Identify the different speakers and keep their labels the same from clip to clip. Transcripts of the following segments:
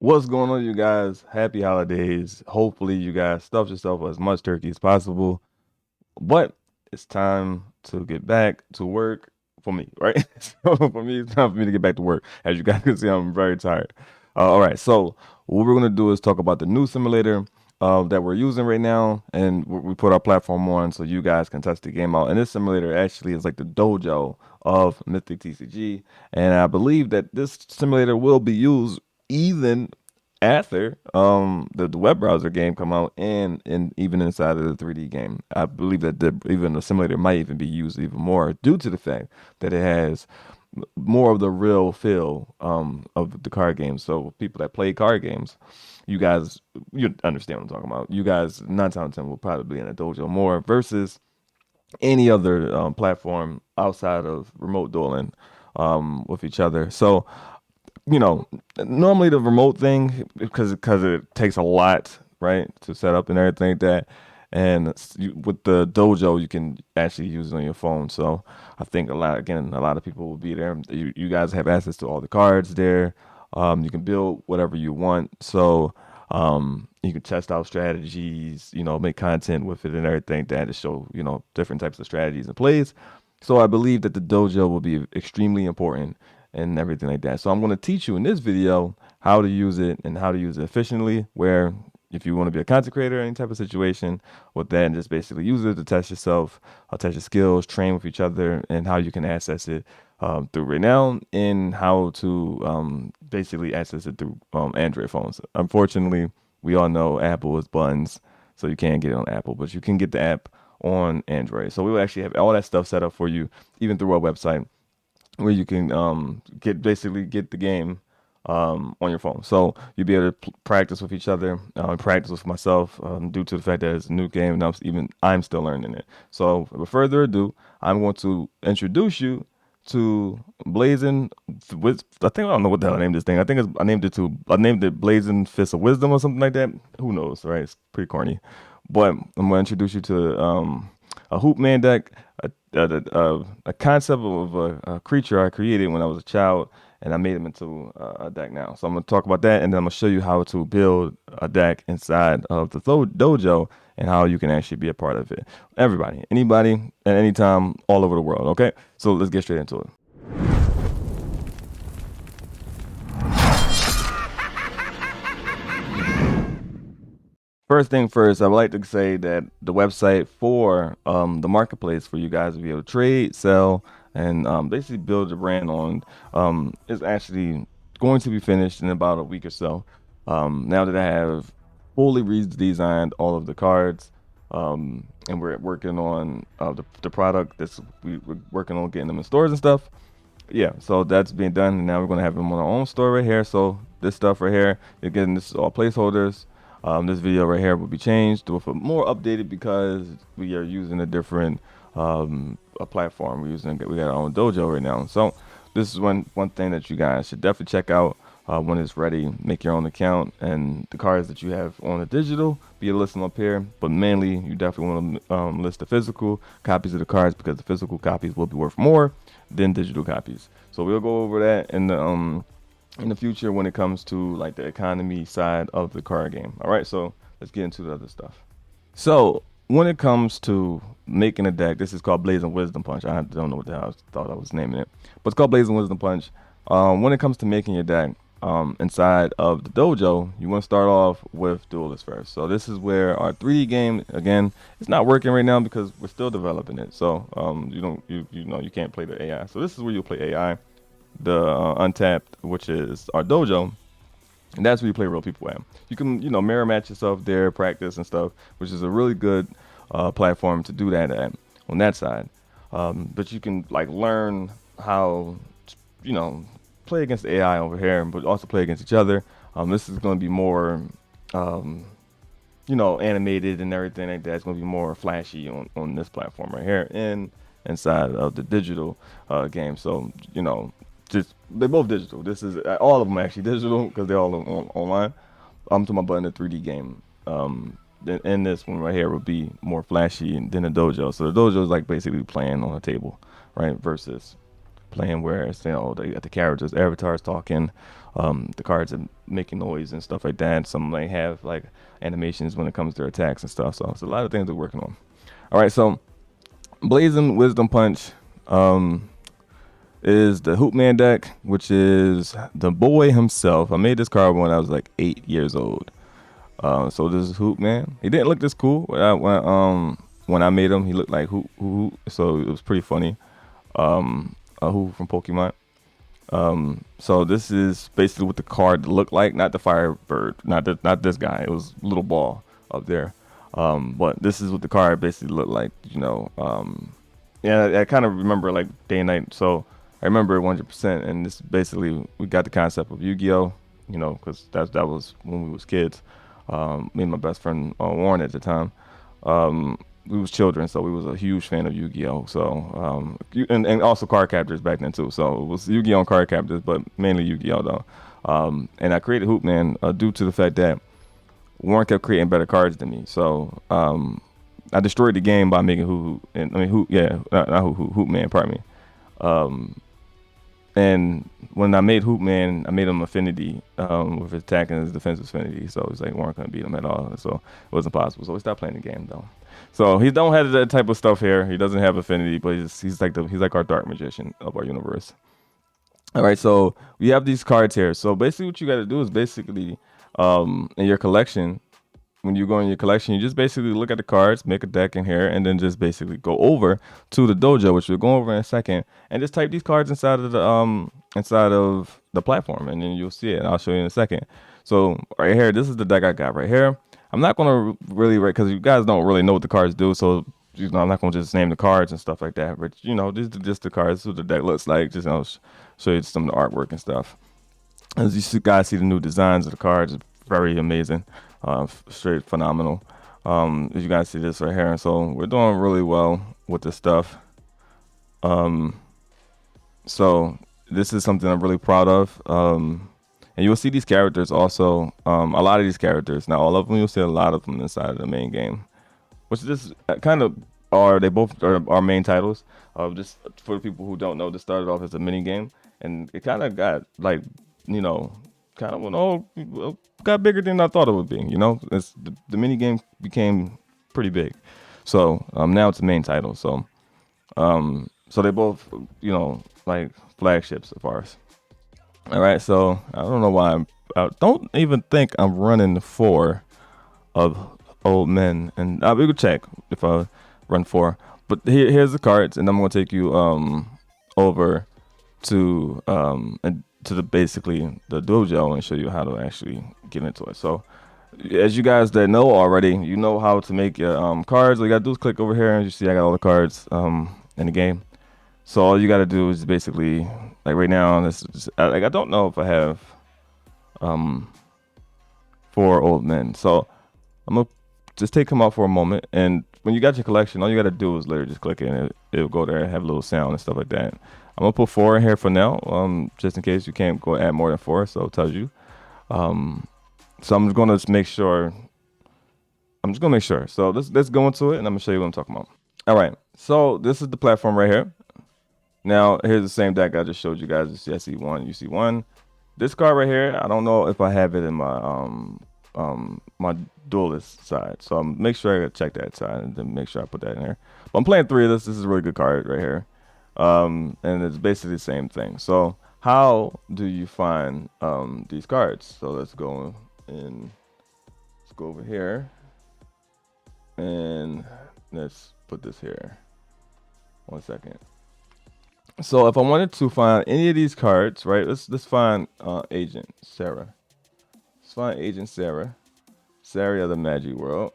Speaker 1: What's going on, you guys? Happy holidays. Hopefully, you guys stuffed yourself with as much turkey as possible. But it's time to get back to work for me, right? So for me, it's time for me to get back to work. As you guys can see, I'm very tired. All right, so what we're gonna do is talk about the new simulator that we're using right now, and we put our platform on so you guys can test the game out. And this simulator actually is like the dojo of Mythic TCG, and I believe that this simulator will be used even after the web browser game come out and even inside of the 3D game. I believe that even the simulator might even be used even more due to the fact that it has more of the real feel of the card game. So people that play card games, you guys, you understand what I'm talking about. You guys 9 times 10 will probably be in a dojo more versus any other platform outside of remote dueling with each other. So normally the remote thing because it takes a lot, right, to set up and everything like that. And with the dojo, you can actually use it on your phone. So I think a lot of people will be there. You guys have access to all the cards there. You can build whatever you want. So you can test out strategies, make content with it and everything like that to show, different types of strategies and plays. So I believe that the dojo will be extremely important and everything like that. So I'm going to teach you in this video how to use it and how to use it efficiently. Where if you want to be a content creator, any type of situation with that, and just basically use it to test yourself, test your skills, train with each other, and how you can access it through right now, and how to basically access it through Android phones. Unfortunately, we all know Apple is buttons, so you can't get it on Apple, but you can get the app on Android. So we will actually have all that stuff set up for you, even through our website where you can get the game on your phone. So you'll be able to practice with each other, practice with myself, due to the fact that it's a new game and I'm still learning it. So without further ado, I'm going to introduce you to Blazing with I think I don't know what the hell I named this thing. I named it Blazing Fist of Wisdom or something like that. Who knows, right? It's pretty corny. But I'm gonna introduce you to a Hoop Man deck, a concept of a creature I created when I was a child, and I made him into a deck now. So I'm gonna talk about that, and then I'm gonna show you how to build a deck inside of the dojo and how you can actually be a part of it. Everybody, anybody, at any time, all over the world. Okay, so let's get straight into it. First thing first, I would like to say that the website for the marketplace for you guys to be able to trade, sell, and basically build your brand on is actually going to be finished in about a week or so. Now that I have fully redesigned all of the cards, and we're working on the product we're working on getting them in stores and stuff. Yeah, so that's being done, and now we're gonna have them on our own store right here. So this stuff right here, again, this is all placeholders. This video right here will be changed with a more updated because we are using a different a platform. We got our own dojo right now. So this is one thing that you guys should definitely check out when it's ready. Make your own account, and the cards that you have on the digital be listed up here. But mainly, you definitely want to list the physical copies of the cards because the physical copies will be worth more than digital copies. So we'll go over that in the future when it comes to like the economy side of the card game. All right, so let's get into the other stuff. So when it comes to making a deck, this is called Blazing Wisdom Punch. I don't know what the hell I thought I was naming it, but it's called Blazing Wisdom Punch. When it comes to making your deck inside of the dojo, you want to start off with Duelist first. So this is where our 3D game, again, it's not working right now because we're still developing it. So you can't play the AI. So this is where you play AI, the Untapped, which is our dojo, and that's where you play real people at. You can, mirror match yourself there, practice and stuff, which is a really good platform to do that at on that side. But you can like learn how, you know, play against the AI over here, but also play against each other. This is going to be more, um, animated and everything like that. It's going to be more flashy on this platform right here and inside of the digital game. So, just they're both digital. This is all of them actually digital because they're all online. I'm talking about in the 3D game. And this one right here would be more flashy than a dojo. So the dojo is like basically playing on a table, right? Versus playing where it's, you know, they got the characters, avatars talking, the cards are making noise and stuff like that. Some might have like animations when it comes to their attacks and stuff. So it's a lot of things we're working on. All right, so Blazing Wisdom Punch is the Hoopman deck, which is the boy himself. I made this card when I was like 8 years old. So this is Hoopman. He didn't look this cool when I made him. He looked like Hoop, so it was pretty funny. A Hoop from Pokemon. So this is basically what the card looked like, not the Firebird, not this guy. It was a little ball up there. But this is what the card basically looked like, you know. Yeah, I kind of remember like day and night. So I remember it 100%. And this basically, we got the concept of Yu-Gi-Oh, you know, because that was when we was kids. Me and my best friend Warren at the time. We was children, so we was a huge fan of Yu-Gi-Oh. So and also card captors back then too. So it was Yu-Gi-Oh and card captors, but mainly Yu-Gi-Oh though. And I created Hoopman due to the fact that Warren kept creating better cards than me. So I destroyed the game by making Hoopman, pardon me. And when I made Hoopman, I made him affinity with his attack and his defensive affinity. So it's like Warren couldn't beat him at all. So it wasn't possible. So we stopped playing the game though. So he don't have that type of stuff here. He doesn't have affinity, but he's like our dark magician of our universe. All right, so we have these cards here. So basically, what you got to do is basically in your collection, when you go in your collection, you just basically look at the cards, make a deck in here, and then just basically go over to the dojo, which we'll go over in a second, and just type these cards inside of the platform, and then you'll see it. And I'll show you in a second. So right here, this is the deck I got right here. I'm not gonna really write because you guys don't really know what the cards do, so you know I'm not gonna just name the cards and stuff like that. But you know, these are just the cards. This is what the deck looks like. Just, you know, show you some of the artwork and stuff. As you guys see the new designs of the cards, it's very amazing, straight phenomenal. As you guys see this right here, and so we're doing really well with this stuff. So this is something I'm really proud of. And you'll see these characters also, a lot of these characters. Not all of them, you'll see a lot of them inside of the main game, which just kind of they both are our main titles. Just for the people who don't know, this started off as a mini game, and it kind of got like, you know, kind of went got bigger than I thought it would be. You know, the mini game became pretty big, so now it's the main title. So so they both, you know, like flagships of ours. All right, so I don't know why I don't even think I'm running 4 of old men, and we could check if I run 4. But here's the cards, and I'm gonna take you over to and to the basically the dojo and show you how to actually get into it. So as you guys that know already, you know how to make your cards. All you gotta do is click over here, and you see I got all the cards in the game. So all you gotta do is basically, like right now, this is, like I don't know if I have 4 old men. So I'm gonna just take them out for a moment, and when you got your collection, all you gotta do is literally just click it, and it'll go there and have a little sound and stuff like that. I'm gonna put 4 in here for now, just in case you can't go add more than 4. So it tells you. So I'm just gonna make sure. So let's go into it, and I'm gonna show you what I'm talking about. All right. So this is the platform right here. Now, here's the same deck I just showed you guys. It's SE1, UC1. This card right here, I don't know if I have it in my duelist side. So make sure I check that side and then make sure I put that in there. But I'm playing 3 of this. This is a really good card right here. And it's basically the same thing. So how do you find these cards? So let's go over here. And let's put this here. 1 second. So if I wanted to find any of these cards, right? Let's find Agent Sarah. Let's find Agent Sarah. Sarah of the Magic World,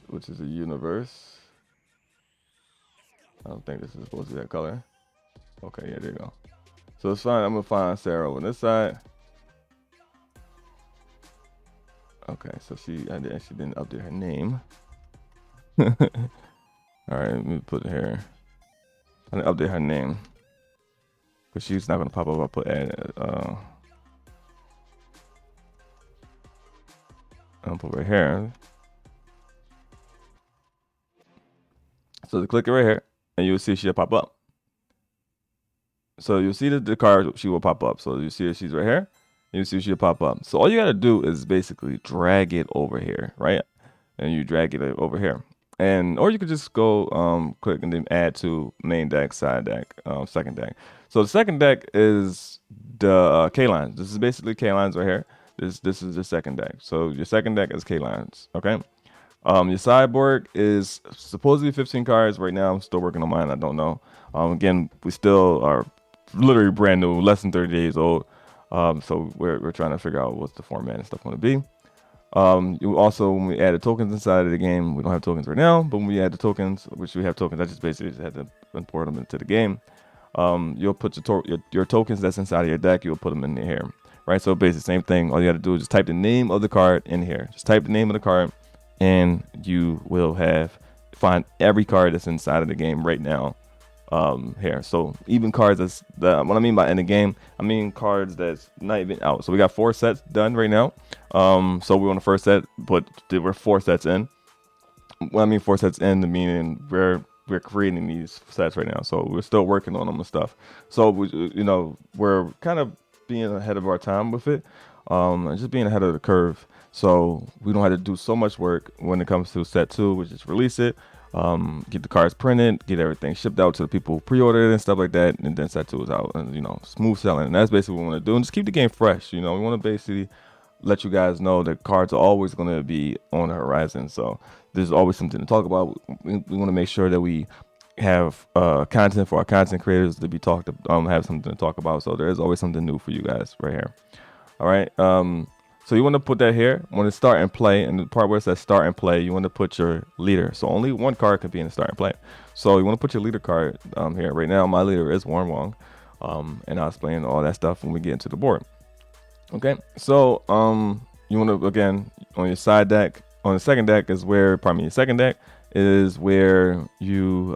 Speaker 1: which is a universe. I don't think this is supposed to be that color. Okay, yeah, there you go. So let's find. I'm gonna find Sarah over this side. Okay, so she didn't update her name. All right, let me put it here. I didn't update her name because she's not gonna pop up. I'll put add. I'll put right here. So click it right here, and you'll see she'll pop up. So you'll see the card, she will pop up. So you see that she's right here. You see she'll pop up. So all you gotta do is basically drag it over here, right? And you drag it over here. And or you could just go click and then add to main deck, side deck, second deck. So the second deck is the K lines. This is basically K lines right here. This is the second deck. So your second deck is K lines. Okay. Your sideboard is supposed to be 15 cards. Right now, I'm still working on mine. I don't know. Again, we still are literally brand new, less than 30 days old. So we're trying to figure out what's the format and stuff going to be. You also, when we added tokens inside of the game, we don't have tokens right now, but when we add the tokens, which we have tokens, I just basically just had to import them into the game. You'll put your tokens that's inside of your deck, you'll put them in here, right? So basically, same thing. All you got to do is just type the name of the card in here. Just type the name of the card, and you will find every card that's inside of the game right now. Here, so even cards what I mean by in the game, I mean cards that's not even out. So we got 4 sets done right now. So we're on the first set, but we're 4 sets in. Well, I mean 4 sets in, meaning we're creating these sets right now. So we're still working on them and stuff. So we're kind of being ahead of our time with it, and just being ahead of the curve. So we don't have to do so much work when it comes to set 2, which is release it. Get the cards printed, get everything shipped out to the people who pre-ordered and stuff like that, and then set 2 is out, and smooth selling. And that's basically what we want to do, and just keep the game fresh. We want to basically let you guys know that cards are always going to be on the horizon. So there's always something to talk about. We want to make sure that we have content for our content creators to be have something to talk about. So there is always something new for you guys right here. All right. So you want to put that here when it start and play, and the part where it says start and play, you want to put your leader. So only one card can be in the start and play. So you want to put your leader card here. Right now, my leader is Warren Wong, and I'll explain all that stuff when we get into the board. Okay, so you want to, again, on your side deck, on the second deck is where, your second deck is where you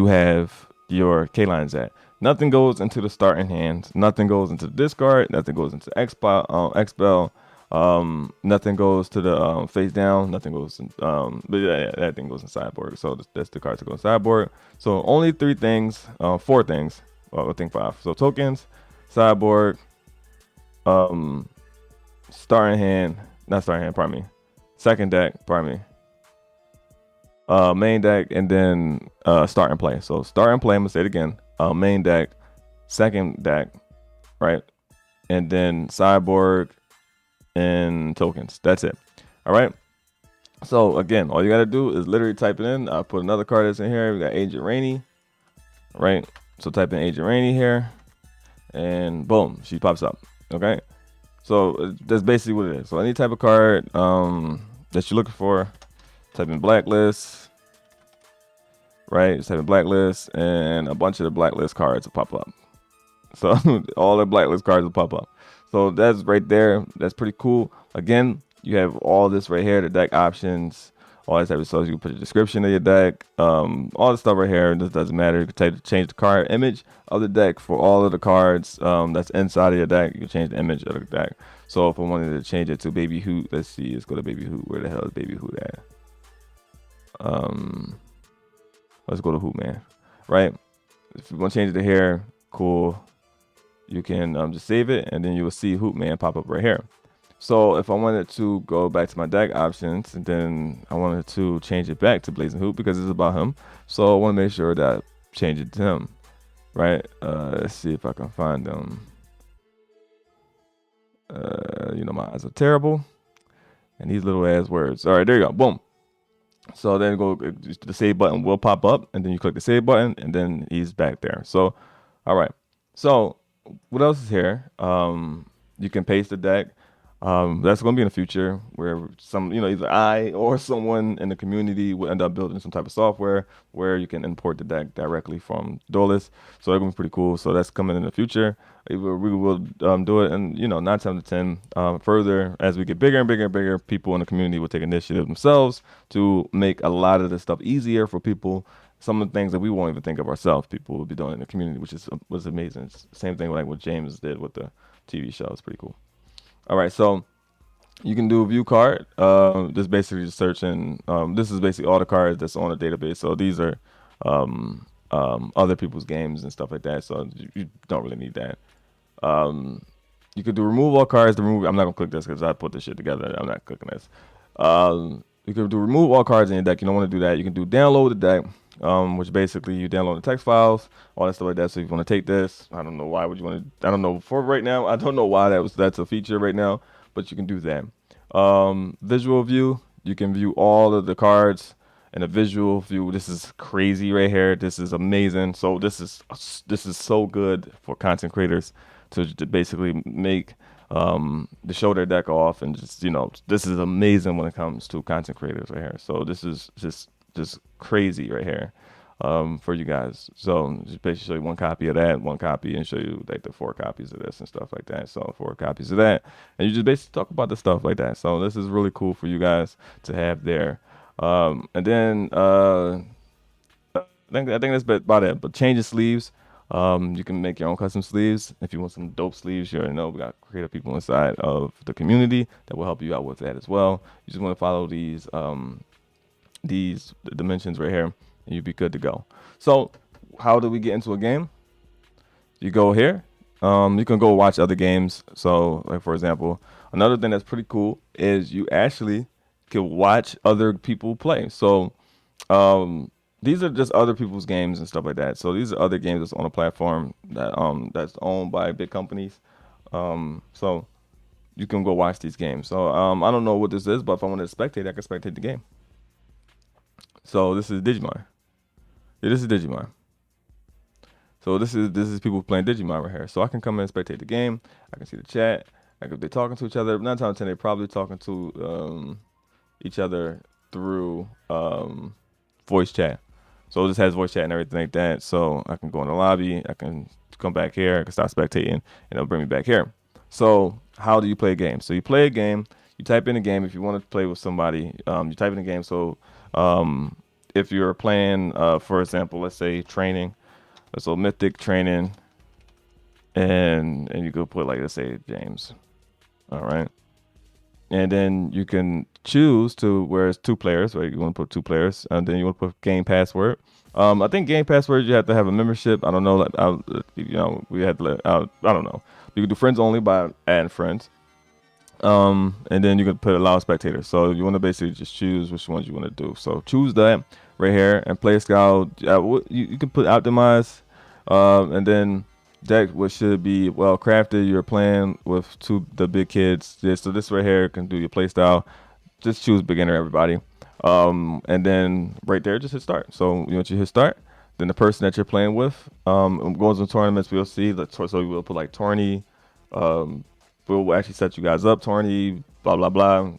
Speaker 1: have your K lines at. Nothing goes into the starting hand. Nothing goes into the discard. Nothing goes into expel. Nothing goes to the face down. Nothing goes in, but yeah, that thing goes in sideboard. So that's the cards that go in sideboard. So only 4 things. I think 5. So tokens, sideboard, starting hand, not starting hand, pardon me. Second deck, pardon me. Main deck, and then start and play. So start and play, I'm gonna say it again. Main deck, second deck, right? And then sideboard and tokens. That's it. All right. So again, all you gotta do is literally type it in. I'll put another card that's in here. We got Agent Rainey, right? So type in Agent Rainey here, and boom, she pops up. Okay. So that's basically what it is. So any type of card that you're looking for, type in blacklist. Right, just type in blacklist, and a bunch of the blacklist cards will pop up. So all the blacklist cards will pop up. So that's right there. That's pretty cool. Again, you have all this right here, the deck options, all that type of stuff. You can put a description of your deck, all the stuff right here. This doesn't matter. You can change the card image of the deck for all of the cards that's inside of your deck. You can change the image of the deck. So if I wanted to change it to Baby Hoot, let's see. Let's go to Baby Hoot. Where the hell is Baby Hoot at? Let's go to Hoot Man, right? If you want to change it to here, cool. You can just save it, and then you will see Hoot Man pop up right here. So if I wanted to go back to my deck options, and then I wanted to change it back to Blazing Hoot because it's about him. So I want to make sure that I change it to him, right? Let's see if I can find them. My eyes are terrible, and these little ass words. All right, there you go. Boom. So then the save button will pop up, and then you click the save button, and then he's back there. So, all right. So what else is here? You can paste the deck. That's going to be in the future where either I or someone in the community will end up building some type of software where you can import the deck directly from Dolus. So that's going to be pretty cool. So that's coming in the future. We will do it, and 9 times out of 10, further as we get bigger and bigger and bigger, people in the community will take initiative themselves to make a lot of this stuff easier for people. Some of the things that we won't even think of ourselves, people will be doing in the community, which was amazing. It's the same thing like what James did with the TV show. It's pretty cool. All right, so you can do a view card. This basically just searching. This is basically all the cards that's on the database. So these are other people's games and stuff like that. So you don't really need that. Um, you could do remove all cards. To remove, I'm not gonna click this because I put this shit together. I'm not clicking this. You can do remove all cards in your deck. You don't want to do that. You can do download the deck, which basically you download the text files, all that stuff like that. So if you want to take this, I don't know why would you want to. I don't know for right now. I don't know why that's a feature right now, but you can do that. Visual view. You can view all of the cards in a visual view. This is crazy right here. This is amazing. So this is so good for content creators to basically make to show their deck off and just this is amazing when it comes to content creators right here. So this is just crazy right here for you guys. So just basically show you one copy of that, one copy, and show you like the 4 copies of this and stuff like that. So 4 copies of that, and you just basically talk about the stuff like that. So this is really cool for you guys to have there. And then I think that's about it. But change the sleeves. You can make your own custom sleeves if you want some dope sleeves. You already know we got creative people inside of the community that will help you out with that as well. You just want to follow these dimensions right here, and you'll be good to go. So, how do we get into a game? You go here. You can go watch other games. So, like for example, another thing that's pretty cool is you actually can watch other people play. So, um, these are just other people's games and stuff like that. So these are other games that's on a platform that's owned by big companies. So you can go watch these games. So I don't know what this is, but if I want to spectate, I can spectate the game. So this is Digimon. Yeah, this is Digimon. So this is people playing Digimon right here. So I can come in and spectate the game. I can see the chat. Like if they're talking to each other, 9 times out of 10 they're probably talking to each other through voice chat. So it just has voice chat and everything like that. So I can go in the lobby. I can come back here. I can start spectating, and it'll bring me back here. So how do you play a game? So you play a game. You type in a game if you want to play with somebody. You type in a game. So um, if you're playing, for example, let's say training, so mythic training, and you could put like let's say James. All right. And then you can choose to where it's 2 players, right? You want to put 2 players, and then you want to put game password. I think game password you have to have a membership. I don't know, like we had to I don't know. You can do friends only by adding friends. And then you can put allow spectators. So you want to basically just choose which ones you want to do. So choose that right here and play style. You can put optimize, and then deck what should be well crafted. You're playing with the big kids. Yeah, so this right here can do your play style. Just choose beginner, everybody. And then right there, just hit start. So you want you hit start. Then the person that you're playing with goes in tournaments. We'll see. So we'll put like tourney. Um, we'll actually set you guys up. Tourney, blah blah blah.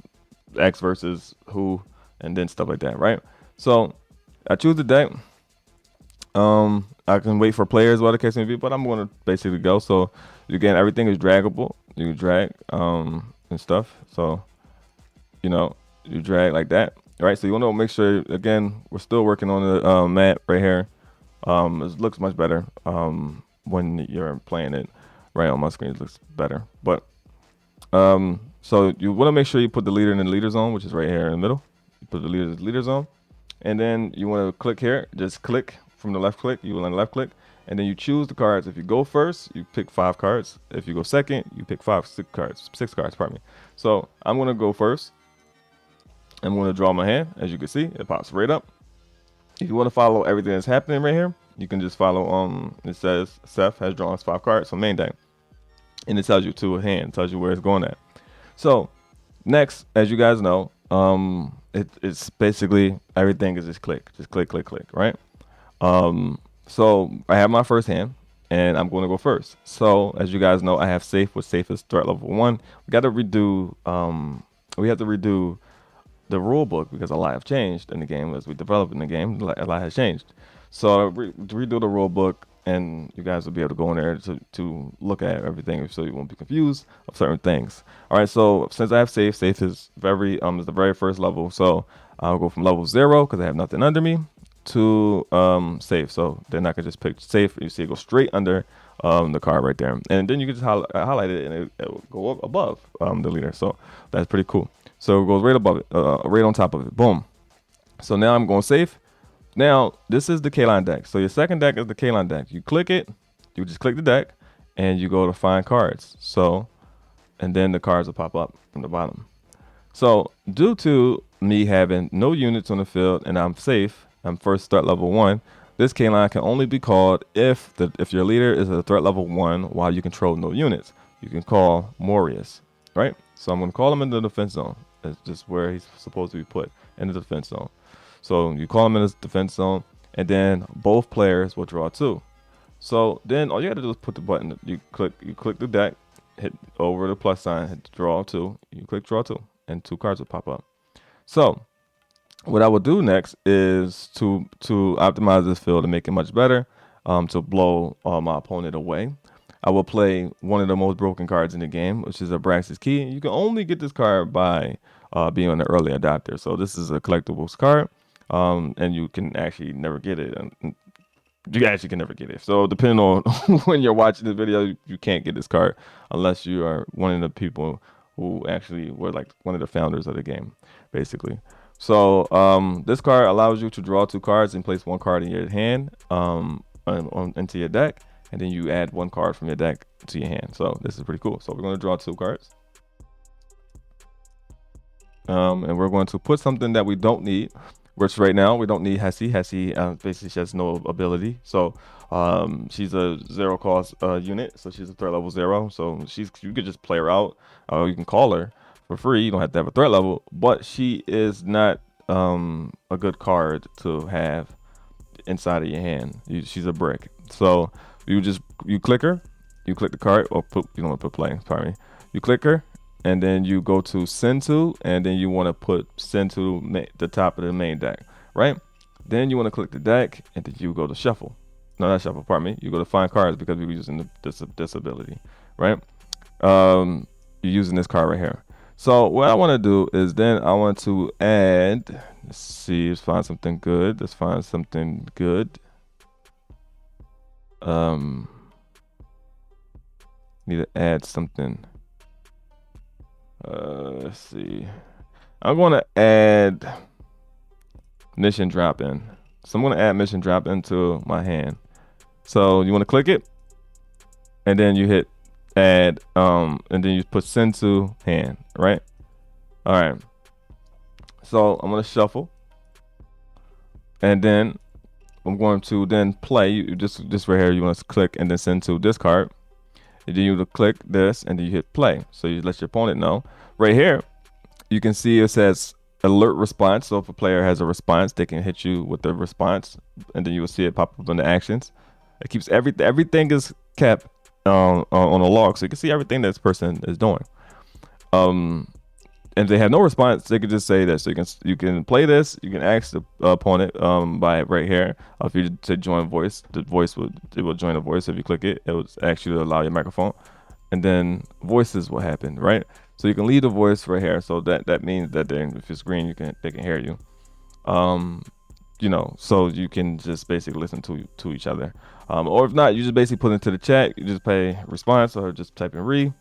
Speaker 1: X versus who, and then stuff like that, right? So I choose the deck. I can wait for players, what the case may be, but I'm going to basically go. So again, everything is draggable. You can drag and stuff. So you drag like that, right? So you want to make sure. Again, we're still working on the map right here. It looks much better when you're playing it right on my screen. It looks better, but so you want to make sure you put the leader in the leader zone, which is right here in the middle. You put the leader zone, and then you want to click here. Just click from the left click. You will on the left click, and then you choose the cards. If you go first, you pick 5 cards. If you go second, you pick 6 cards. 6 cards, pardon me. So I'm gonna go first. I'm gonna draw my hand. As you can see, it pops right up. If you want to follow everything that's happening right here, you can just follow. It says Seth has drawn his 5 cards, so main deck, and it tells you to a hand. It tells you where it's going at. So next, as you guys know, it's basically everything is just click, right? So I have my first hand, and I'm going to go first. So as you guys know, I have safe, with safe is threat level 1. We got to redo. We have to redo the rule book because a lot have changed in the game as we develop in the game. A lot has changed. So redo the rule book, and you guys will be able to go in there to look at everything, so you won't be confused of certain things. All right. So since I have safe, safe is is the very first level. So I'll go from level 0 because I have nothing under me to safe. So then I can just pick safe. You see it go straight under the card right there, and then you can just highlight it, and it will go up above the leader. So that's pretty cool. So it goes right above it, right on top of it. Boom. So now I'm going safe. Now, this is the K-Line deck. So your second deck is the K-Line deck. You click it, you just click the deck, and you go to find cards. So, and then the cards will pop up from the bottom. So, due to me having no units on the field and I'm safe, I'm first threat level 1, this K-Line can only be called if your leader is a threat level 1 while you control no units. You can call Morius, right? So I'm going to call him in the defense zone. That's just where he's supposed to be put, in the defense zone. So you call him in the defense zone, and then both players will draw 2. So then all you got to do is put the button. You click the deck, hit over the plus sign, hit draw 2. You click draw 2, and 2 cards will pop up. So what I will do next is to optimize this field and make it much better, to blow my opponent away. I will play one of the most broken cards in the game, which is Abraxas Key. You can only get this card by being an early adopter. So this is a collectibles card, and you can actually never get it. You actually can never get it. So depending on when you're watching this video, you can't get this card unless you are one of the people who actually were like one of the founders of the game, basically. So this card allows you to draw 2 cards and place 1 card in your hand into your deck, and then you add 1 card from your deck to your hand. So this is pretty cool. So we're going to draw 2 cards. And we're going to put something that we don't need, which right now we don't need Hessie. Hessie basically she has no ability. So she's a 0 cost unit. So she's a threat level 0. So you could just play her out. You can call her for free. You don't have to have a threat level, but she is not a good card to have inside of your hand. She's a brick. So you click her, you click the card, or you don't want to put play, pardon me. You click her, and then you go to send to, and then you want to put send to the top of the main deck, right? Then you want to click the deck, and then you go to shuffle. No, not shuffle, pardon me. You go to find cards because we're using this ability, right? You're using this card right here. So what I want to do is then I want to add, let's see, let's find something good. Let's find something good. Need to add something. Let's see. I'm going to add mission drop in. So I'm going to add mission drop into my hand. So you want to click it, and then you hit add, and then you put send to hand, right? All right. So I'm going to shuffle, and then I'm going to then play. You just right here, you want to click and then send to discard. And then you click this, and then you hit play. So you let your opponent know. Right here, you can see it says alert response. So if a player has a response, they can hit you with the response, and then you will see it pop up on the actions. It keeps everything is kept on a log, so you can see everything this person is doing. And if they have no response, they could just say this. So you can play this. You can ask the opponent by right here. If you say join voice, it will join the voice. If you click it, it will actually allow your microphone, and then voices will happen, right? So you can leave the voice right here. So that means that if it's green, they can hear you. You know, so you can just basically listen to each other. Or if not, you just basically put it into the chat. You just pay response or just type in re.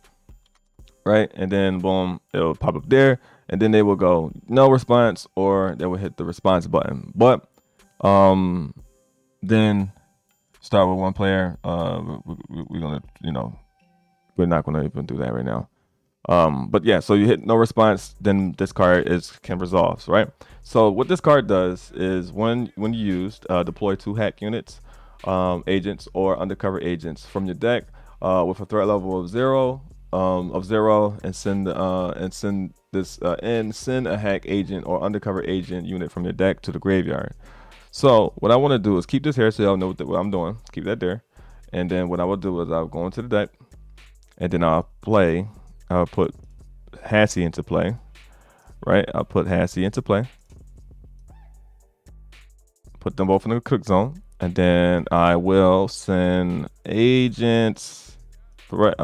Speaker 1: Right, and then boom, it'll pop up there, and then they will go no response, or they will hit the response button. But then start with 1 player. We're gonna, we're not gonna even do that right now. But yeah, so you hit no response, then this card can resolve, right? So what this card does is when used, deploy 2 hack units, agents or undercover agents from your deck with a threat level of 0. And send a hack agent or undercover agent unit from your deck to the graveyard. So what I want to do is keep this here so y'all know what I'm doing. Keep that there, and then what I will do is I'll go into the deck, and then I'll put Hassie into play. Right, I'll put Hassie into play. Put them both in the cook zone, and then I will send agents. Threat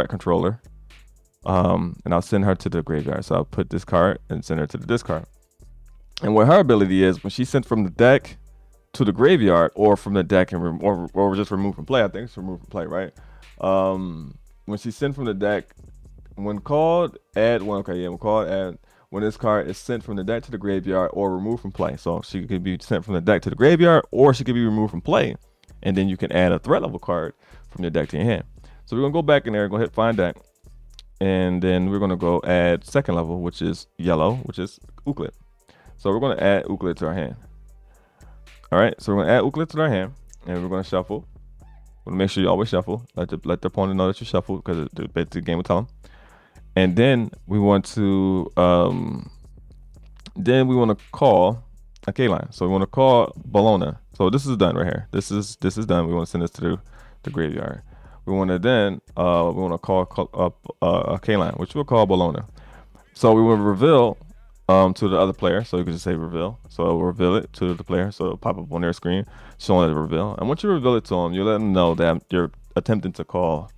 Speaker 1: controller, and I'll send her to the graveyard. So I'll put this card and send her to the discard. And what her ability is, when she's sent from the deck to the graveyard, or from the deck and or just removed from play. I think it's removed from play, right? When she's sent from the deck, when called, add 1. Okay, yeah, when called, add when this card is sent from the deck to the graveyard or removed from play. So she could be sent from the deck to the graveyard, or she could be removed from play, and then you can add a threat level card from your deck to your hand. So we're gonna go back in there, go hit find deck, and then we're gonna go add second level, which is yellow, which is Euclid. So we're gonna add Euclid to our hand. All right, so we're gonna add Euclid to our hand, and we're gonna shuffle. We're gonna make sure you always shuffle. Let the opponent know that you shuffle, because the game will tell them. And then we want to call a K line. So we want to call Bologna. So this is done right here. This is done. We want to send this to the graveyard. We want to then we want to call a K line, which we'll call Bologna. So we will reveal to the other player. So you can just say reveal. So we'll reveal it to the player. So it'll pop up on their screen showing the reveal. And once you reveal it to them, you let them know that you're attempting to call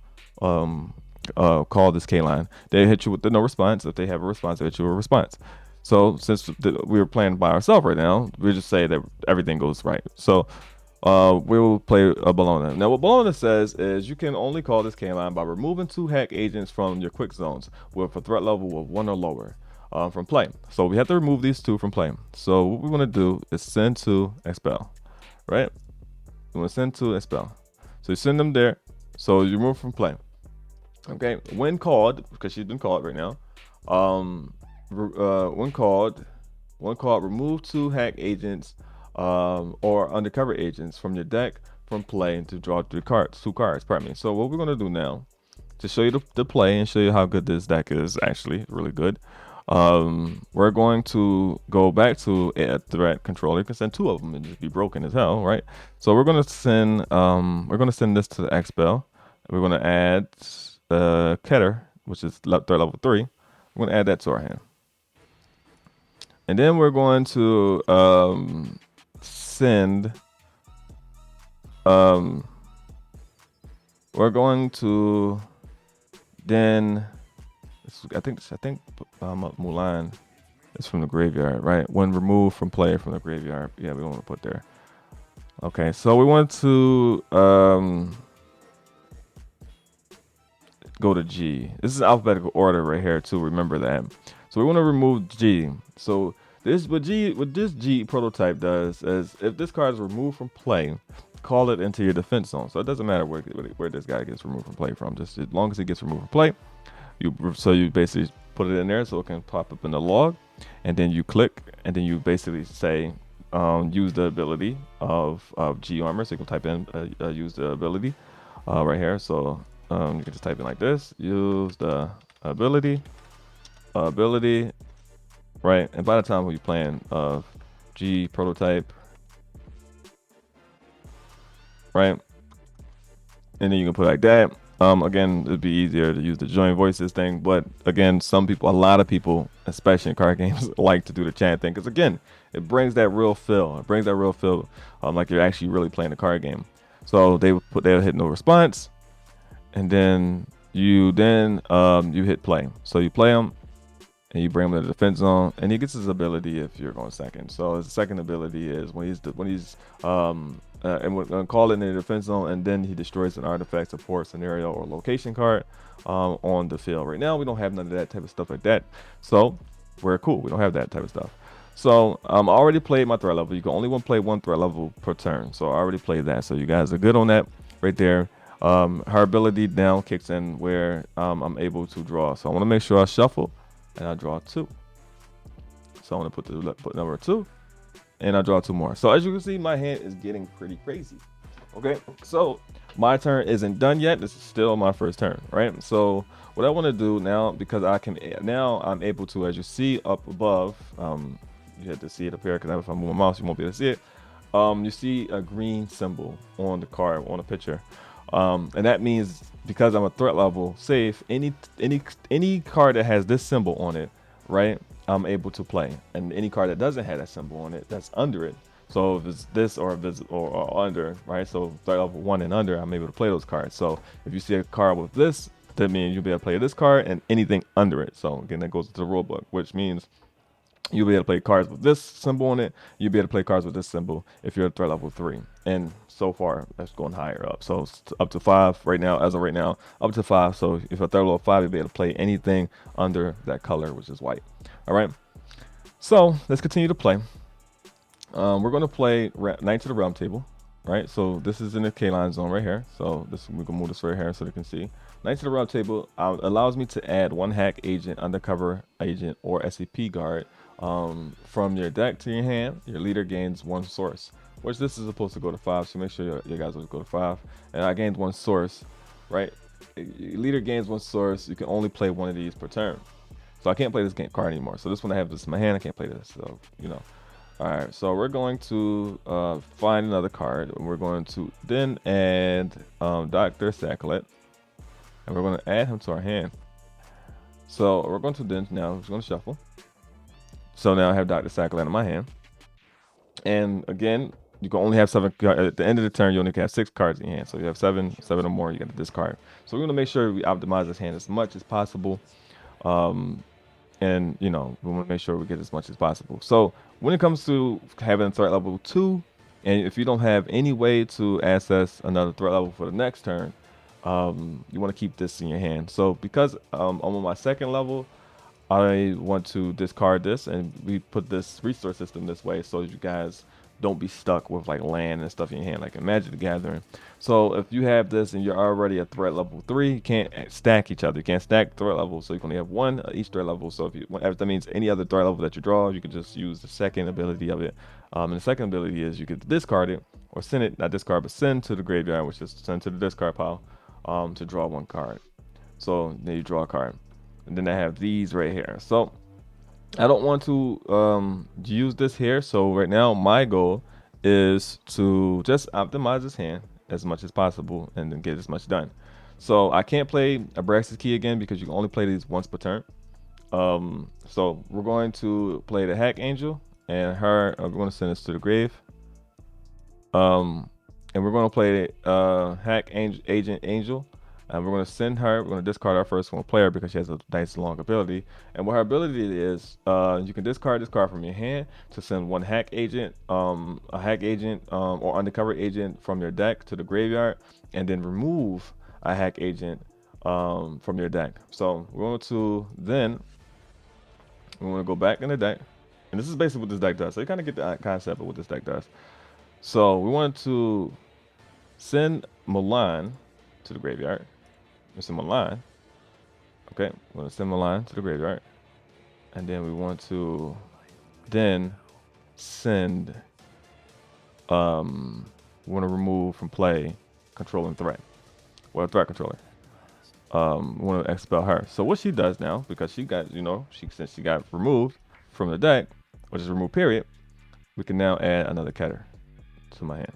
Speaker 1: this K line. They hit you with the no response. If they have a response, they hit you with a response. So since we were playing by ourselves right now, we just say that everything goes right. So we will play a Bologna. Now what Bologna says is you can only call this K line by removing 2 hack agents from your quick zones with a threat level of 1 or lower from play. So we have to remove these 2 from play. So what we want to do is send to expel, right? We want to send to expel. So you send them there. So you remove from play. Okay, when called, because she's been called right now. When called, remove 2 hack agents or undercover agents from your deck from play to draw 2 cards. Pardon me. So what we're gonna do now, to show you the play and show you how good this deck is, actually really good. We're going to go back to a threat controller. You can send 2 of them and just be broken as hell, right? So we're gonna send this to the expel. We're gonna add Keter, which is threat level 3. We're gonna add that to our hand, and then we're going to send. We're going to then. I think Mulan is from the graveyard, right? When removed from play from the graveyard, yeah, we want to put there. Okay, so we want to go to G. This is alphabetical order right here too. Remember that. So we want to remove G. So what this G prototype does is, if this card is removed from play, call it into your defense zone. So it doesn't matter where this guy gets removed from play from. Just as long as he gets removed from play, you basically put it in there so it can pop up in the log, and then you click, and then you basically say use the ability of G armor. So you can type in use the ability right here. So you can just type in like this, use the ability, right? And by the time we're playing G prototype, right? And then you can put like that. Again, it'd be easier to use the join voices thing, but again, a lot of people, especially in card games, like to do the chant thing, because again, it brings that real feel. Like you're actually really playing a card game. So they'll hit no response, and then you hit play. So you play him, and you bring him to the defense zone, and he gets his ability if you're going second. So his second ability is when he's and we're gonna call it in the defense zone, and then he destroys an artifact, support, scenario, or location card on the field. Right now, we don't have none of that type of stuff like that, so we're cool. We don't have that type of stuff. So I already played my threat level. You can only play 1 threat level per turn, so I already played that. So you guys are good on that right there. Her ability now kicks in where I'm able to draw. So I want to make sure I shuffle and I draw 2. So I want to put number 2. And I draw 2 more. So as you can see, my hand is getting pretty crazy. Okay, so my turn isn't done yet. This is still my first turn, right? So what I want to do now, because I'm able to, as you see up above, you have to see it up here, because if I move my mouse, you won't be able to see it. You see a green symbol on the card, on the picture, and that means, because I'm a threat level safe, any card that has this symbol on it, right, I'm able to play. And any card that doesn't have that symbol on it, that's under it. So if it's this or under, right? So threat level 1 and under, I'm able to play those cards. So if you see a card with this, that means you'll be able to play this card and anything under it. So again, that goes to the rule book, which means you'll be able to play cards with this symbol on it. You'll be able to play cards with this symbol if you're at threat level 3. And so far, that's going higher up. So it's up to 5 right now, as of right now, up to 5. So if you're threat level 5, you'll be able to play anything under that color, which is white. All right. So let's continue to play. We're going to play Knights of the Realm table, right? So this is in the K-line zone right here. So this we can move this right here so they can see. Knights of the Realm table allows me to add one hack agent, undercover agent, or SCP guard from your deck to your hand. Your leader gains one source, which this is supposed to go to 5. So make sure your guys will go to 5. And I gained one source, right? Your leader gains one source. You can only play one of these per turn. So I can't play this game card anymore. So this one I have this in my hand. I can't play this. So you know. All right, so we're going to find another card. And we're going to then add Dr. Sacklet, and we're going to add him to our hand. So we're going to then now we're going to shuffle. So now I have Dr. Sacklet in my hand, and again, you can only have 7 at the end of the turn. You only can have 6 cards in your hand. So you have 7 or more. You got to discard. So we're going to make sure we optimize this hand as much as possible. And you know, we want to make sure we get as much as possible. So when it comes to having threat level 2, and if you don't have any way to access another threat level for the next turn, you want to keep this in your hand. So because I'm on my 2nd level, I want to discard this, and we put this resource system this way so you guys don't be stuck with like land and stuff in your hand, like in Magic the Gathering. So if you have this and you're already at threat level 3, you can't stack each other. You can't stack threat levels, so you can only have one each threat level. So if that means any other threat level that you draw, you can just use the second ability of it. And the second ability is you could discard it or send it, not discard, but send to the graveyard, which is send to the discard pile to draw 1 card. So then you draw a card. And then I have these right here. So I don't want to use this here. So right now my goal is to just optimize this hand as much as possible and then get as much done. So I can't play Abraxas key again because you can only play these once per turn. So we're going to play the Hack Angel, and her we're going to send this to the grave. And we're going to play Hack Agent Angel. And we're going to send her. We're going to discard our first one player because she has a nice long ability. And what her ability is, you can discard this card from your hand to send 1 hack agent, a hack agent or undercover agent from your deck to the graveyard, and then remove a hack agent from your deck. So we're going to then we're going to go back in the deck, and this is basically what this deck does. So you kind of get the concept of what this deck does. So we want to send Milan to the graveyard. Send Milan. Okay, we're gonna send Milan to the graveyard, and then we want to then send. We want to remove from play controlling threat, or a threat controller. We want to expel her. So what she does now, because she got, since she got removed from the deck, which is remove period, we can now add another Keter to my hand.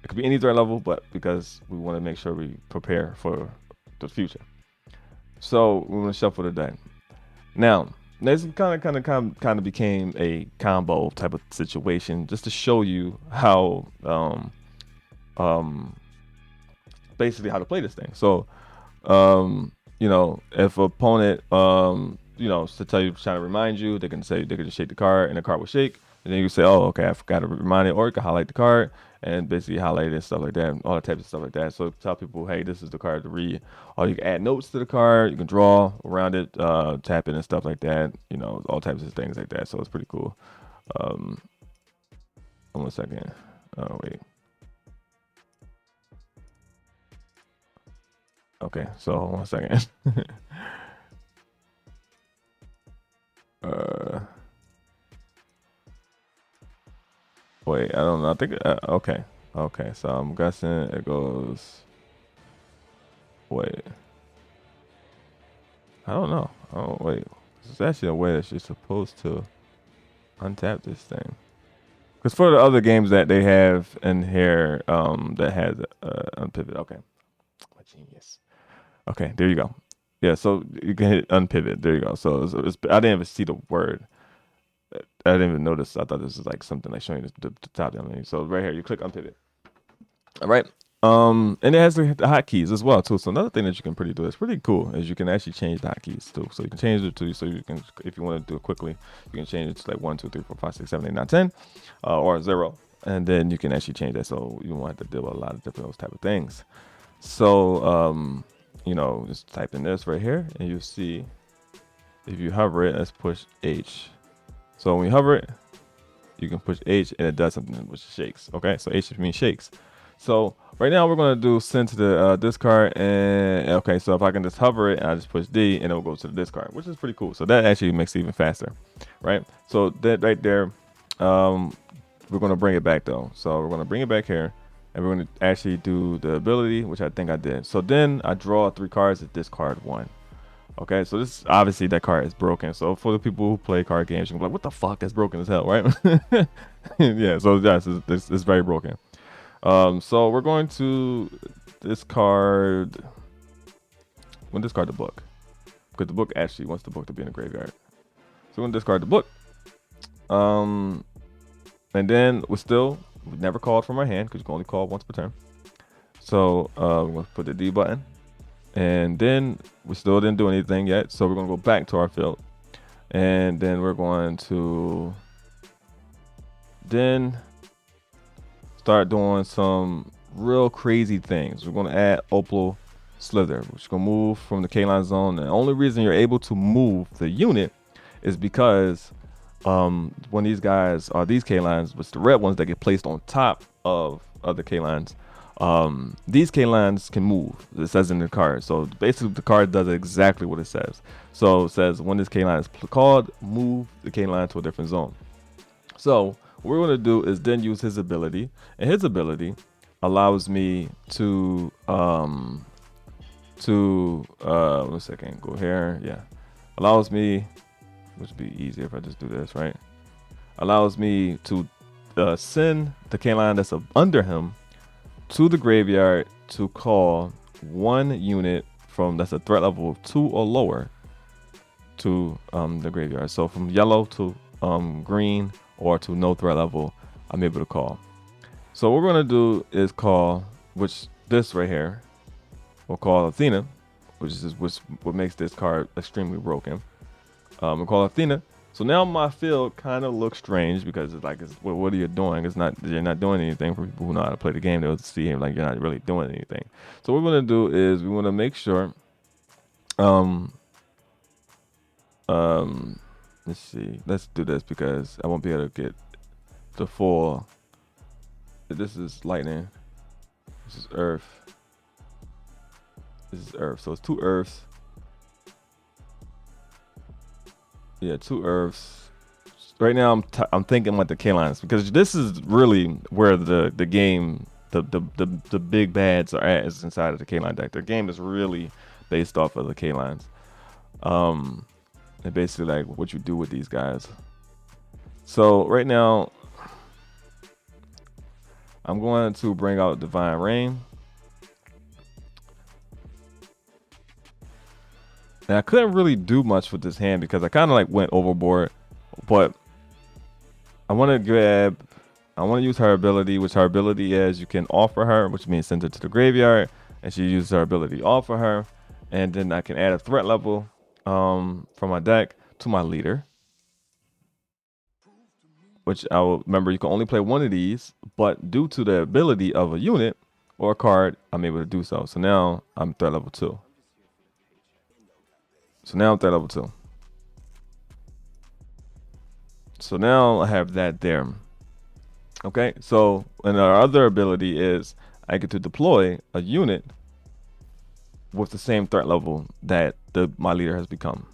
Speaker 1: It could be any threat level, but because we want to make sure we prepare for the future. So we're gonna shuffle the deck. Now, this kind of became a combo type of situation, just to show you how basically how to play this thing. So if an opponent to tell you, trying to remind you, they can just shake the card and the card will shake. And then you say, oh, okay, I forgot to remind it, or you can highlight the card and basically highlight it and stuff like that, and all the types of stuff like that. So tell people, hey, this is the card to read. Or you can add notes to the card, you can draw around it, tap it and stuff like that. All types of things like that. So it's pretty cool. 1 second. Oh wait. Okay, so 1 second. Wait, I don't know. I think okay. Okay, so I'm guessing it goes. Wait. I don't know. Oh wait. There's actually a way that you're supposed to untap this thing. Because for the other games that they have in here, that has unpivot. Okay. Genius. Okay, there you go. Yeah, so you can hit unpivot. There you go. So I didn't even see the word. I didn't even notice. I thought this was like something like showing the top down menu. So right here, you click unpivot. All right. And it has the hotkeys as well too. So another thing that you can do is pretty cool is you can actually change the hotkeys too. So you can change it to, so you can, if you want to do it quickly, you can change it to like 1, 2, 3, 4, 5, 6, 7, 8, 9, 10, or 0, and then you can actually change that. So you won't have to deal with a lot of different those type of things. So just type in this right here, and you see if you hover it, let's push H. So when you hover it, you can push H and it does something which shakes. Okay, so H means shakes. So right now we're gonna do send to the discard, and okay, so if I can just hover it and I just push D and it will go to the discard, which is pretty cool. So that actually makes it even faster, right? So that right there, we're gonna bring it back though. So we're gonna bring it back here, and we're gonna actually do the ability, which I think I did. So then I draw 3 cards and discard 1. Okay, so this obviously that card is broken. So for the people who play card games, you can be like, "What the fuck? That's broken as hell, right?" Yeah. So yes, it's very broken. So we're going to discard. We'll discard the book because the book actually wants the book to be in the graveyard. So we're gonna discard the book. And then we never called from our hand because you can only call once per turn. So we're gonna put the D button. And then we still didn't do anything yet. So we're going to go back to our field. And then we're going to then start doing some real crazy things. We're going to add Opal Slither, which is going to move from the K-line zone. And the only reason you're able to move the unit is because when these guys are these K-lines, which the red ones that get placed on top of other K-lines, these K-lines can move. It says in the card. So basically the card does exactly what it says. So it says when this K-line is called, move the K-line to a different zone. So what we're going to do is then use his ability, and his ability allows me to 1 second, go here. Yeah, allows me, which would be easier if I just do this, right? Allows me to send the K-line that's under him to the graveyard to call 1 unit from that's a threat level of 2 or lower to the graveyard. So from yellow to green or to no threat level, I'm able to call. So what we're gonna do is call, which this right here, we'll call Athena, which what makes this card extremely broken. We'll call Athena. So now my field kind of looks strange because it's like, what are you doing? It's not, you're not doing anything. For people who know how to play the game, they'll see him like you're not really doing anything. So what we're gonna do is we want to make sure, let's see, let's do this because I won't be able to get the full. This is lightning. This is earth. This is earth. So it's 2 earths. Yeah, 2 earths. Right now, I'm thinking like the K-lines because this is really where the game, the big bads are at, is inside of the K-line deck. The game is really based off of the K-lines. And basically like what you do with these guys. So right now, I'm going to bring out Divine Rain. And I couldn't really do much with this hand because I kind of like went overboard, but I want to use her ability, which her ability is you can offer her, which means send her to the graveyard, and she uses her ability offer her, and then I can add a threat level from my deck to my leader, which I will remember you can only play 1 of these, but due to the ability of a unit or a card, I'm able to do so. So now I'm threat level 2. So now I'm threat level 2. So now I have that there. Okay, so and our other ability is I get to deploy a unit with the same threat level that my leader has become.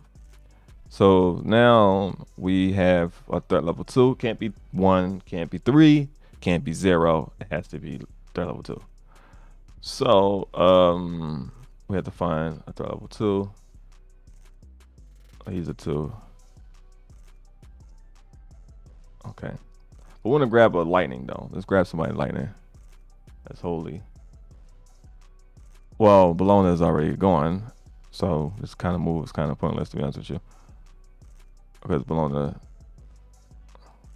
Speaker 1: So now we have a threat level 2. Can't be 1, can't be 3, can't be 0. It has to be threat level 2. So we have to find a threat level 2. He's a 2. Okay. We want to grab a lightning though. Let's grab somebody lightning. That's holy. Well, Bologna is already gone, so this kind of move is kind of pointless to be honest with you. Because Bologna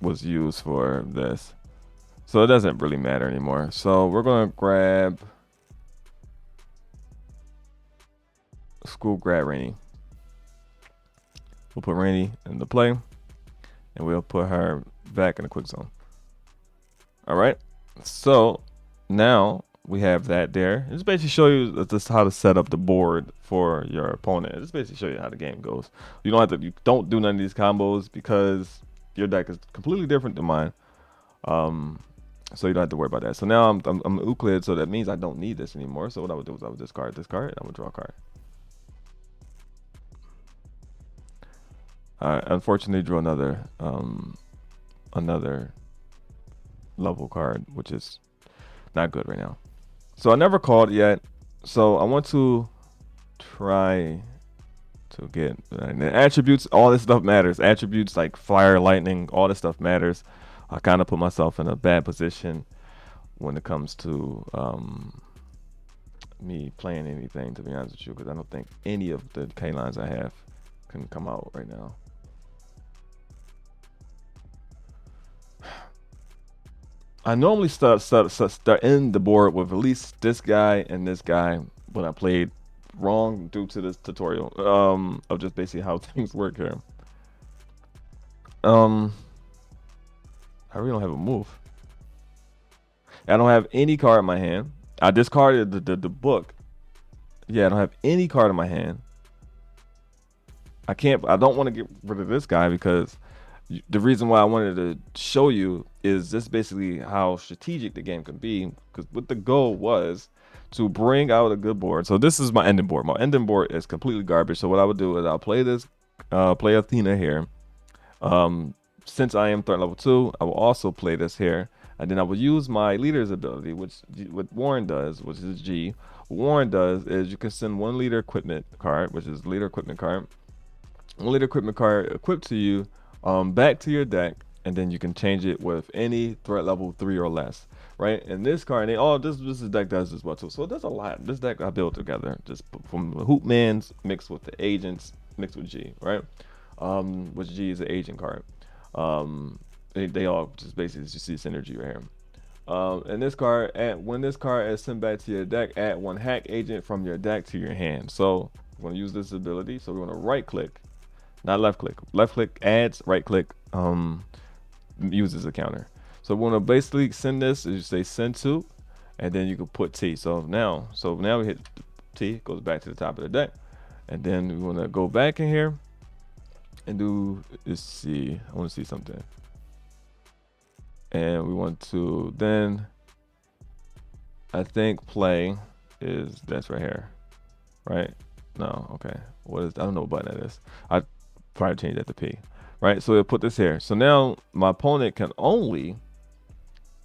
Speaker 1: was used for this. So it doesn't really matter anymore. So we're gonna grab grab Rainy. We'll put Rainy into play, and we'll put her back in the quick zone. All right. So now we have that there. It's basically show you just how to set up the board for your opponent. It's basically show you how the game goes. You don't do none of these combos because your deck is completely different than mine. So you don't have to worry about that. So now I'm Euclid, so that means I don't need this anymore. So what I would do is I would discard this card, and I would draw a card. I unfortunately drew another level card, which is not good right now. So I never called yet. So I want to try to get and attributes. All this stuff matters. Attributes like fire, lightning, all this stuff matters. I kind of put myself in a bad position when it comes to me playing anything, to be honest with you, because I don't think any of the K lines I have can come out right now. I normally start in the board with at least this guy and this guy, but I played wrong due to this tutorial of just basically how things work here. I really don't have a move. I don't have any card in my hand. I discarded the book. Yeah, I don't have any card in my hand. I don't want to get rid of this guy because the reason why I wanted to show you is this basically how strategic the game can be. Because what the goal was to bring out a good board. So this is my ending board. My ending board is completely garbage. So what I would do is I'll play this, play Athena here. Since I am threat level 2, I will also play this here. And then I will use my leader's ability, which what Warren does, which is G. What Warren does is you can send one leader equipment card, which is leader equipment card. One leader equipment card equipped to you back to your deck, and then you can change it with any threat level 3 or less, right? And this card, this deck does as well too. So there's a lot. This deck I built together just from the Hoopmans mixed with the agents mixed with G, right? Which G is an agent card. They all just basically you see synergy right here. And this card, when this card is sent back to your deck, add one hack agent from your deck to your hand. So we're gonna use this ability. So we're gonna right click, not left click. Left click adds, right click uses a counter. So we're gonna basically send this. You say send to, and then you can put T. So now we hit T, goes back to the top of the deck, and then we wanna go back in here and do. Let's see. I want to see something. And we want to then, I think play is that's right here, right? No, okay. What is, I don't know what button that is. I probably change that to P, right? So we'll put this here. So now my opponent can only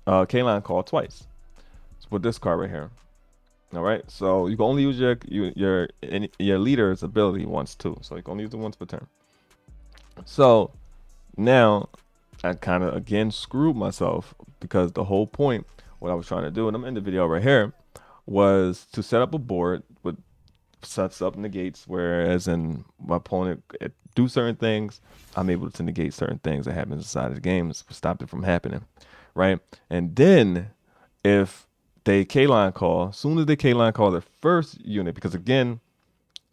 Speaker 1: K-line call twice. Let's put this card right here. All right. So you can only use your leader's ability once too. So you can only use it once per turn. So now I kind of again screwed myself because the whole point, what I was trying to do, and I'm in the video right here, was to set up a board with sets up negates, whereas in my opponent do certain things, I'm able to negate certain things that happens inside of the game, stop it from happening, right? And then if they K-line call, soon as they K-line call their first unit, because again,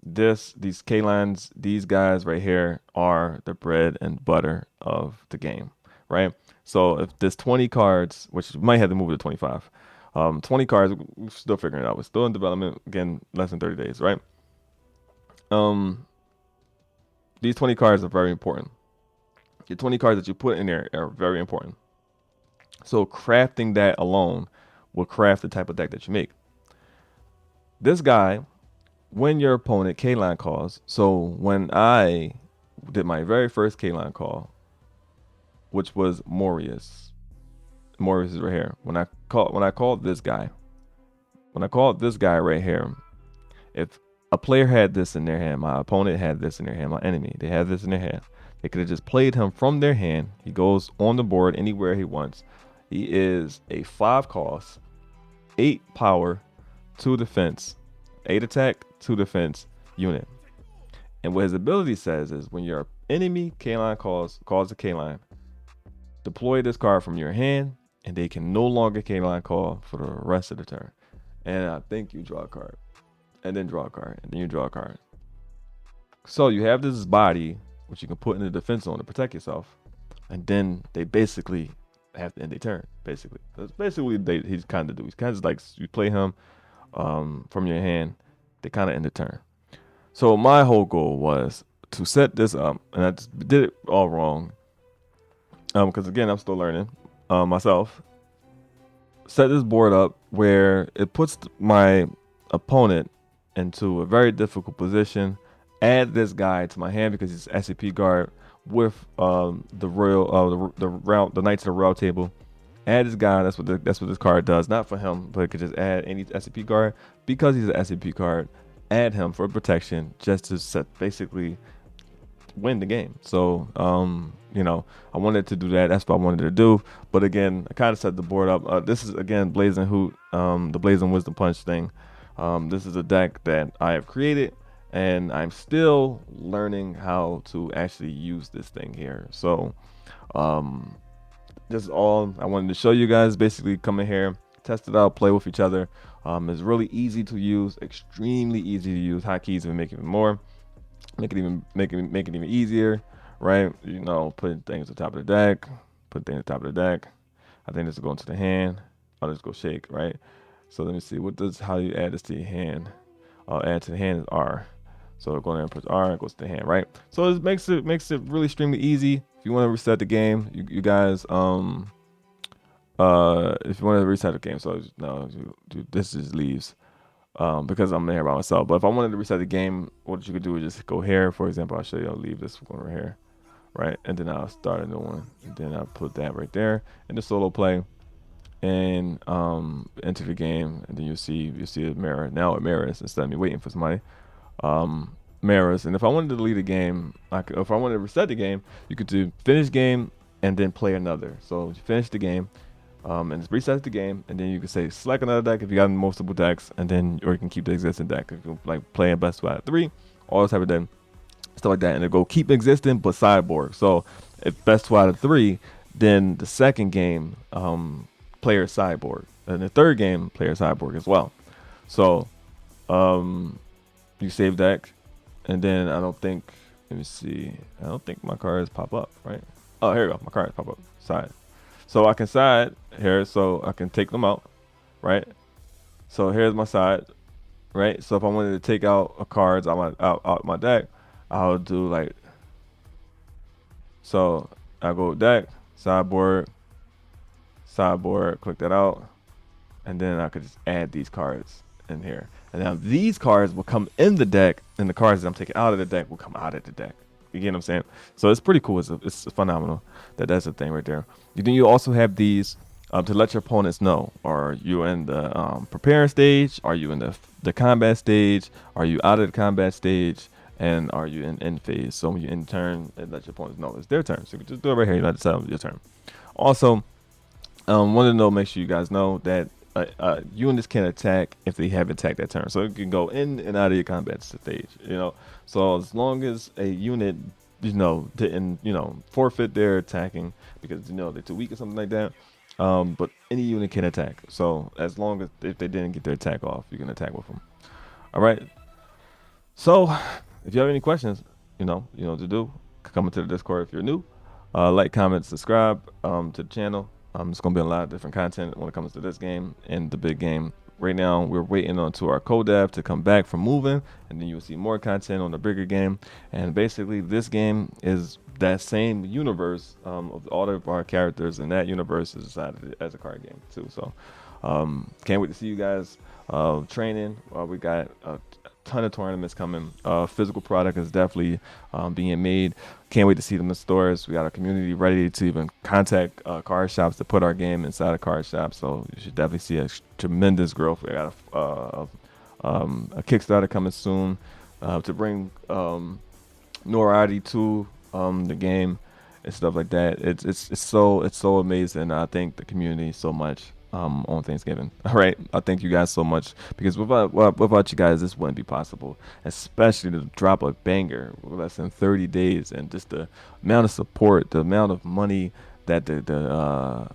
Speaker 1: these K-lines, these guys right here are the bread and butter of the game, right? So if there's 20 cards, which we might have to move to 25, 20 cards, we're still figuring it out. We're still in development. Again, less than 30 days, right? These 20 cards are very important. The 20 cards that you put in there are very important. So crafting that alone will craft the type of deck that you make. This guy, when your opponent K-line calls, so when I did my very first K-line call, which was Morius is right here. When I called this guy right here, if a player had this in their hand, my opponent had this in their hand, my enemy, they had this in their hand, they could have just played him from their hand. He goes on the board anywhere he wants. He is a 5 cost, 8 power, 2 defense, 8 attack, 2 defense unit. And what his ability says is when your enemy K-line calls a K-line, deploy this card from your hand, and they can no longer K-line call for the rest of the turn. And I think you draw a card, and then draw a card, and then you draw a card. So you have this body, which you can put in the defense zone to protect yourself, and then they basically have to end their turn. Basically, that's basically he's kind of do. He's kind of like you play him from your hand, they kind of end the turn. So my whole goal was to set this up, and I just did it all wrong. because again, I'm still learning myself. Set this board up where it puts my opponent into a very difficult position. Add this guy to my hand because he's SCP guard with the royal the knights of the royal table. Add this guy. That's what this card does. Not for him, but it could just add any SCP guard because he's an SCP card. Add him for protection, just to set basically win the game. So, I wanted to do that. That's what I wanted to do. But again, I kind of set the board up. This is again Blazing Hoot, the Blazing Wisdom Punch thing. This is a deck that I have created, and I'm still learning how to actually use this thing here. So, this is all I wanted to show you guys. Basically, come in here, test it out, play with each other. It's really easy to use, extremely easy to use. Hotkeys even make it even more. Make it even easier, right? Putting things on top of the deck, put things on top of the deck. I think this is going to the hand. I'll just go shake, right? So let me see. How you add this to your hand? I'll add to the hand is R. So go there and put R, it goes to the hand, right? So it makes it really extremely easy. If you want to reset the game, you guys if you want to reset the game, so no, this just leaves. Because I'm here by myself. But if I wanted to reset the game, what you could do is just go here. For example, I'll show you. I'll leave this one right here, right? And then I'll start a new one. And then I'll put that right there in the solo play, and enter the game. And then you'll see a mirror. Now it mirrors instead of me waiting for somebody. Mirrors. And if I wanted to delete a game, if I wanted to reset the game, you could do finish game and then play another. So you finish the game. And it resets the game, and then you can say select another deck if you got multiple decks, and then or you can keep the existing deck if you like playing best two out of three, all this type of thing, stuff like that, and it go keep existing but sideboard. So if best two out of three, then the second game, player sideboard, and the third game player sideboard as well. So you save deck, and then I don't think my cards pop up, right? Oh, here we go, my cards pop up side. So I can side here, so I can take them out, right? So here's my side, right? So if I wanted to take out a cards out my deck, I'll do like, so I go deck, sideboard, click that out, and then I could just add these cards in here. And now these cards will come in the deck, and the cards that I'm taking out of the deck will come out of the deck. You get what I'm saying? So it's pretty cool. It's phenomenal. That's the thing right there. Then you also have these to let your opponents know: are you in the preparing stage? Are you in the combat stage? Are you out of the combat stage? And are you in end phase? So when you in turn, and let your opponents know it's their turn. So you can just do it right here. You let it tell them your turn. Also, wanted to know, make sure you guys know that units can attack if they have attacked that turn. So it can go in and out of your combat stage. So as long as a unit, didn't, forfeit their attacking because, they're too weak or something like that. But any unit can attack. So as long as if they didn't get their attack off, you can attack with them. All right. So if you have any questions, you know what to do. Come into the Discord if you're new. Like, comment, subscribe to the channel. It's going to be a lot of different content when it comes to this game and the big game. Right now, we're waiting on to our co-dev to come back from moving, and then you'll see more content on the bigger game. And basically, this game is that same universe of all of our characters, and that universe is decided as a card game too. So, can't wait to see you guys training. We got a ton of tournaments coming. Physical product is definitely being made. Can't wait to see them in stores. We got a community ready to even contact card shops to put our game inside a card shop. So you should definitely see a tremendous growth. We got a Kickstarter coming soon to bring notoriety to the game and stuff like that. It's so amazing. I thank the community so much on Thanksgiving. All right, I thank you guys so much, because without you guys, this wouldn't be possible. Especially to drop a banger with less than 30 days, and just the amount of support, the amount of money that the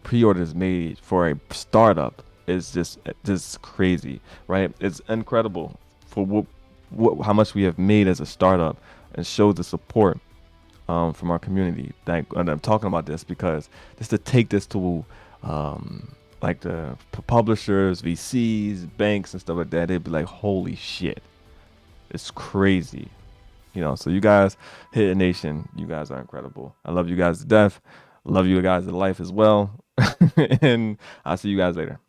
Speaker 1: pre-orders made for a startup is just crazy, right? It's incredible for how much we have made as a startup, and shows the support from our community. And I'm talking about this because just to take this to like the publishers, VCs, banks, and stuff like that, they'd be like, "Holy shit, it's crazy." So you guys, Hit Nation, you guys are incredible. I love you guys to death. Love you guys to life as well. And I'll see you guys later.